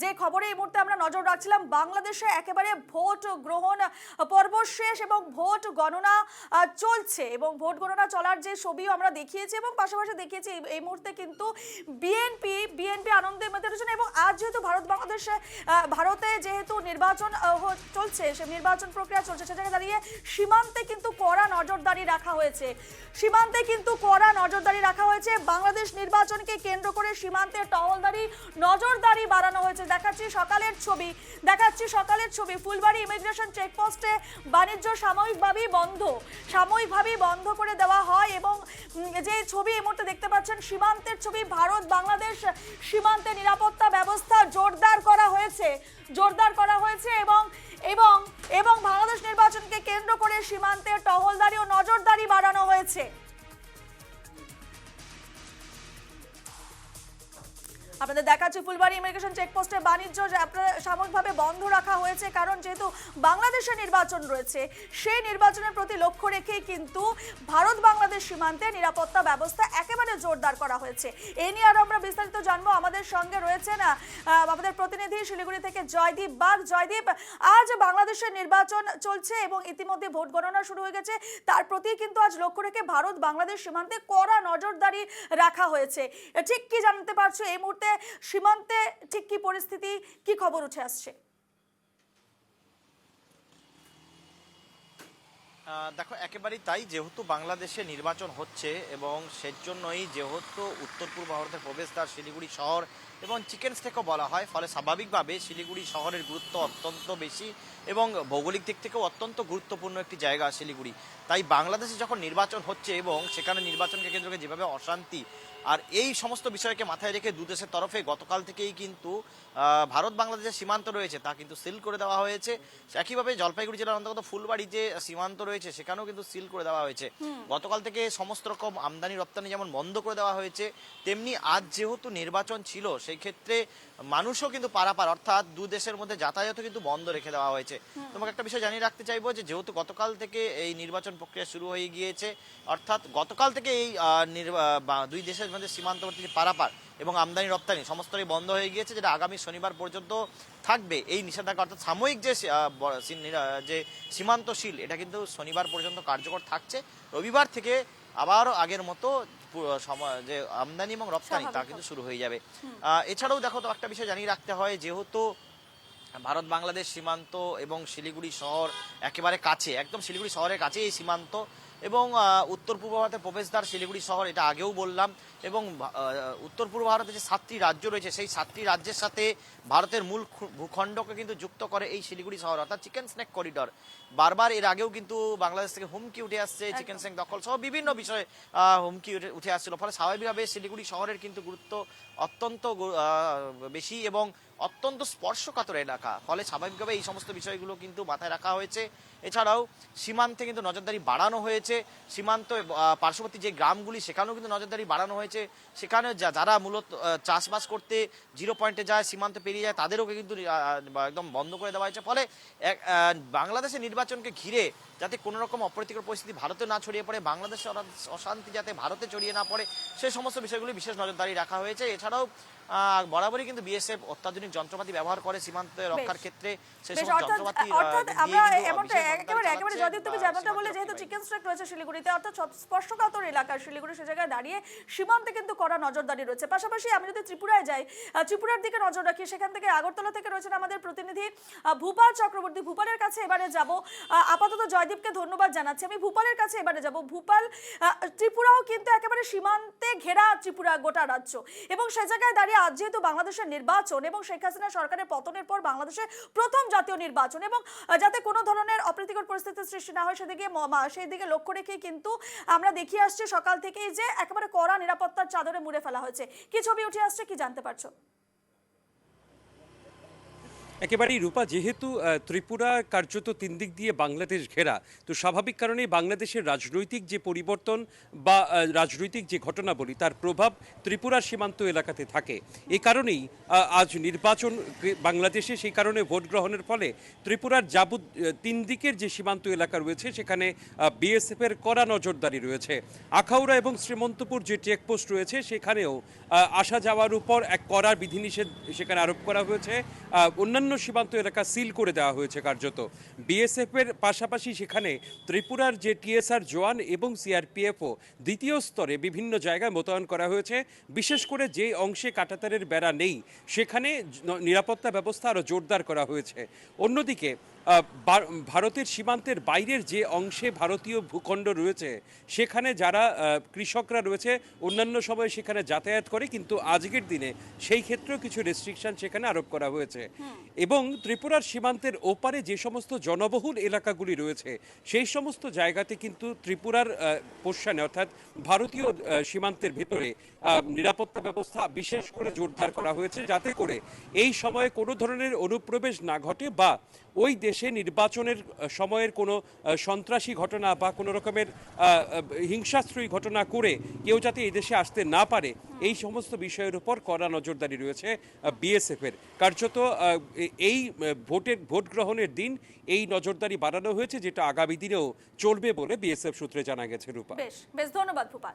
যে খবরে এই মুহূর্তে আমরা নজর রাখছিলাম, বাংলাদেশে একেবারে ভোট গ্রহণ পর্ব শেষ এবং ভোট গণনা চলছে এবং ভোট গণনা চলার যে ছবিও আমরা দেখিয়েছি এবং পাশাপাশি দেখিয়েছি এই মুহূর্তে কিন্তু বিএনপি আনন্দে মেতে রয়েছেন। এবং আজ যেহেতু ভারতে যেহেতু নির্বাচন চলছে, সে নির্বাচন প্রক্রিয়া চলছে, সে জায়গায় দাঁড়িয়ে সীমান্তে কিন্তু কড়া নজরদারি রাখা হয়েছে। বাংলাদেশ নির্বাচনকে কেন্দ্র করে সীমান্তে টহলদারি নজরদারি বাড়ানো হয়েছে। দেখাচ্ছি সকালের ছবি ফুলবাড়ি ইমিগ্রেশন চেকপোস্টে বাণিজ্য সাময়িকভাবেই বন্ধ করে দেওয়া হয় এবং যে ছবি এই মুহূর্তে দেখতে পাচ্ছেন সীমান্তের ছবি, ভারত বাংলাদেশ সীমান্তে নিরাপত্তা ব্যবস্থা জোরদার করা হয়েছে এবং বাংলাদেশ নির্বাচনকে কেন্দ্র করে সীমান্তে টহলদারি ও নজরদারি বাড়ানো হয়েছে। আপনাদের দেখাচ্ছি ফুলবাড়ি ইমিগ্রেশন চেকপোস্টে বাণিজ্য সাময়িকভাবে বন্ধ রাখা হয়েছে, কারণ যেহেতু বাংলাদেশে নির্বাচন রয়েছে সেই নির্বাচনের প্রতি লক্ষ্য রেখেই কিন্তু ভারত বাংলাদেশ সীমান্তে নিরাপত্তা ব্যবস্থা একেবারে জোরদার করা হয়েছে। এ নিয়ে আরো আমরা বিস্তারিত জানবো। আমাদের সঙ্গে রয়েছেন আমাদের প্রতিনিধি শিলিগুড়ি থেকে জয়দীপ বাগ। জয়দীপ, আজ বাংলাদেশের নির্বাচন চলছে এবং ইতিমধ্যে ভোট গণনা শুরু হয়ে গেছে, তার প্রতি কিন্তু আজ লক্ষ্য রেখে ভারত বাংলাদেশ সীমান্তে কড়া নজরদারি রাখা হয়েছে। ঠিক কি জানতে পারছো এই মুহূর্তে সীমান্তে ঠিক কি পরিস্থিতি, কি খবর উঠে আসছে? দেখো, একেবারেই তাই। যেহেতু বাংলাদেশে নির্বাচন হচ্ছে এবং সেজন্যই যেহেতু উত্তর পূর্ব ভারতের প্রবেশদ্বার শিলিগুড়ি শহর এবং চিকেন স্টেকও বলা হয়, ফলে স্বাভাবিকভাবে শিলিগুড়ি শহরের গুরুত্ব অত্যন্ত বেশি এবং ভৌগোলিক দিক থেকেও অত্যন্ত গুরুত্বপূর্ণ একটি জায়গা শিলিগুড়ি। তাই বাংলাদেশে যখন নির্বাচন হচ্ছে এবং সেখানে নির্বাচনকে কেন্দ্র করে যেভাবে অশান্তি আর এই সমস্ত বিষয়কে মাথায় রেখে দুদেশের তরফে গতকাল থেকেই কিন্তু ভারত বাংলাদেশের সীমান্ত রয়েছে তা কিন্তু সিল করে দেওয়া হয়েছে। একইভাবে জলপাইগুড়ি জেলার অন্তর্গত ফুলবাড়ি যে সীমান্ত রয়েছে সেখানেও কিন্তু সিল করে দেওয়া হয়েছে। গতকাল থেকে সমস্ত রকম আমদানি রপ্তানি যেমন বন্ধ করে দেওয়া হয়েছে, তেমনি আজ যেহেতু নির্বাচন ছিল সেই ক্ষেত্রে মানুষও কিন্তু পারাপার অর্থাৎ দু দেশের মধ্যে যাতায়াতও কিন্তু বন্ধ রেখে দেওয়া হয়েছে। তোমাকে একটা বিষয় জানিয়ে রাখতে চাইবো যে যেহেতু গতকাল থেকে এই নির্বাচন প্রক্রিয়া শুরু হয়ে গিয়েছে, অর্থাৎ গতকাল থেকে এই দুই দেশের মধ্যে সীমান্তবর্তী যে পারাপার এবং আমদানি রপ্তানি সমস্তই বন্ধ হয়ে গিয়েছে, যেটা আগামী শনিবার পর্যন্ত থাকবে এই নিষেধাজ্ঞা। অর্থাৎ সাময়িক যে সীমান্ত সিল এটা কিন্তু শনিবার পর্যন্ত কার্যকর থাকছে। রবিবার থেকে আবারও আগের মতো যে আমদানি এবং রপ্তানি তা কিন্তু শুরু হয়ে যাবে। এছাড়াও দেখো, তো একটা বিষয় জানিয়ে রাখতে হয়, যেহেতু ভারত বাংলাদেশ সীমান্ত এবং শিলিগুড়ি শহর একেবারে কাছে, একদম শিলিগুড়ি শহরের কাছে এই সীমান্ত এবং উত্তর পূর্ব ভারতের প্রবেশদ্বার শিলিগুড়ি শহর, এটা আগেও বললাম। এবং উত্তর পূর্ব ভারতে যে 7টি রাজ্য রয়েছে সেই 7টি রাজ্যের সাথে ভারতের মূল ভূখণ্ডকে কিন্তু যুক্ত করে এই শিলিগুড়ি শহর, অর্থাৎ চিকেন স্নেক করিডর। বারবার এর আগেও কিন্তু বাংলাদেশ থেকে হুমকি উঠে আসছে, চিকেন স্নেক দখল সহ বিভিন্ন বিষয়ে হুমকি উঠে আসছিল। ফলে স্বাভাবিকভাবে শিলিগুড়ি শহরের কিন্তু গুরুত্ব অত্যন্ত বেশি এবং অত্যন্ত স্পর্শকাতর এলাকা, ফলে স্বাভাবিকভাবে এই সমস্ত বিষয়গুলো কিন্তু মাথায় রাখা হয়েছে। এছাড়াও সীমান্তে কিন্তু নজরদারি বাড়ানো হয়েছে। সীমান্ত পার্শ্ববর্তী যে গ্রামগুলি সেখানেও কিন্তু নজরদারি বাড়ানো হয়েছে। সেখানে যারা মূলত চাষবাস করতে জিরো পয়েন্টে যায়, সীমান্ত পেরিয়ে যায়, তাদেরও কিন্তু একদম বন্ধ করে দেওয়া হয়েছে। ফলে বাংলাদেশের নির্বাচনকে ঘিরে যাতে কোনো রকম অপ্রীতিকর পরিস্থিতি ভারতে না ছড়িয়ে পড়ে, বাংলাদেশের অশান্তি যাতে ভারতে ছড়িয়ে না পড়ে, সেই সমস্ত বিষয়গুলি বিশেষ নজরদারি রাখা হয়েছে। এছাড়াও বরাবরই কিন্তু বিএসএফ অত্যাধুনিক যন্ত্রপাতি ব্যবহার করে সীমান্তে রক্ষার ক্ষেত্রে সেই সব যন্ত্রপাতি একেবারে যদি তুমি যেমনটা বলে, যেহেতু চিকেন স্টেক রয়েছে শিলিগুড়িতে, অর্থাৎ স্পর্শকাতর এলাকা শিলিগুড়ি, সে জায়গায় দাঁড়িয়ে সীমান্তে কিন্তু কড়া নজরদারি রয়েছে। পাশাপাশি আমি যদি ত্রিপুরায় যাই, ত্রিপুরার দিকে নজর রাখি, সেখান থেকে আগরতলা থেকে রয়েছেন আমাদের প্রতিনিধি ভূপাল চক্রবর্তী। ভূপালের কাছে এবারে যাব। আপাতত জয়দীপকে ধন্যবাদ জানাচ্ছি। আমি ভূপালের কাছে এবারে যাব। ভূপাল, ত্রিপুরাও কিন্তু একেবারে সীমান্তে ঘেরা ত্রিপুরা গোটা রাজ্য এবং সে জায়গায় দাঁড়িয়ে আজ যেহেতু বাংলাদেশের নির্বাচন এবং শেখ হাসিনা সরকারের পতনের পর বাংলাদেশে প্রথম জাতীয় নির্বাচন এবং যাতে কোনো ধরনের অপ্রীতিকর পরিস্থিতির সৃষ্টি না হয় সেই দিকে লক্ষ্য রেখে কিন্তু আমরা দেখিয়ে আসছি সকাল থেকেই যে একেবারে কড়া নিরাপত্তার চাদরে মুড়ে ফেলা হয়েছে। কি ছবি উঠে আসছে, কি জানতে পারছো? একেবারেই রূপা, যেহেতু ত্রিপুরা কার্যত তিন দিক দিয়ে বাংলাদেশ ঘেরা, তো স্বাভাবিক কারণেই বাংলাদেশের রাজনৈতিক যে পরিবর্তন বা রাজনৈতিক যে ঘটনাবলী তার প্রভাব ত্রিপুরার সীমান্ত এলাকাতে থাকে। এই কারণেই আজ নির্বাচন বাংলাদেশে, সেই কারণে ভোট গ্রহণের ফলে ত্রিপুরার তিন দিকের যে সীমান্ত এলাকা রয়েছে সেখানে বিএসএফ এর কড়া নজরদারি রয়েছে। আখাউড়া এবং শ্রীমন্তপুর যে চেকপোস্ট রয়েছে সেখানেও আসা যাওয়ার উপর এক কড়া বিধিনিষেধ সেখানে আরোপ করা হয়েছে। অন্যান্য সীমান্ত এলাকা সিল করে দেওয়া হয়েছে কার্যত। বিএসএফ এর পাশাপাশি সেখানে ত্রিপুরার যে টিএসআর জওয়ান এবং সিআরপিএফও দ্বিতীয় স্তরে বিভিন্ন জায়গায় মোতায়েন করা হয়েছে। বিশেষ করে যে অংশে কাঁটাতারের বেড়া নেই সেখানে নিরাপত্তা ব্যবস্থা আরও জোরদার করা হয়েছে। অন্যদিকে ভারতের সীমান্তের বাইরের যে অংশে ভারতীয় ভূখণ্ড রয়েছে সেখানে যারা কৃষকরা রয়েছে অন্যান্য সময় সেখানে যাতায়াত করে, কিন্তু আজকের দিনে সেই ক্ষেত্রেও কিছু রেস্ট্রিকশন সেখানে আরোপ করা হয়েছে। এবং ত্রিপুরার সীমান্তের ওপারে যে সমস্ত জনবহুল এলাকাগুলি রয়েছে সেই সমস্ত জায়গাতে কিন্তু ত্রিপুরার পোর্শনে অর্থাৎ ভারতীয় সীমান্তের ভেতরে নিরাপত্তা ব্যবস্থা বিশেষ করে জোরদার করা হয়েছে, যাতে করে এই সময়ে কোনো ধরনের অনুপ্রবেশ না ঘটে বা ওই দেশে নির্বাচনের সময়ের কোনো সন্ত্রাসী ঘটনা বা কোনো রকমের হিংসাশ্রয়ী ঘটনা করে কেউ যাতে এই দেশে আসতে না পারে, এই সমস্ত বিষয়ের উপর কড়া নজরদারি রয়েছে বিএসএফ এর। কার্যত এই ভোট গ্রহণের দিন এই নজরদারি বাড়ানো হয়েছে, যেটা আগামী দিনেও চলবে বলে বিএসএফ সূত্রে জানা গেছে। রূপা, বেশ বেশ ধন্যবাদ ভূপাল।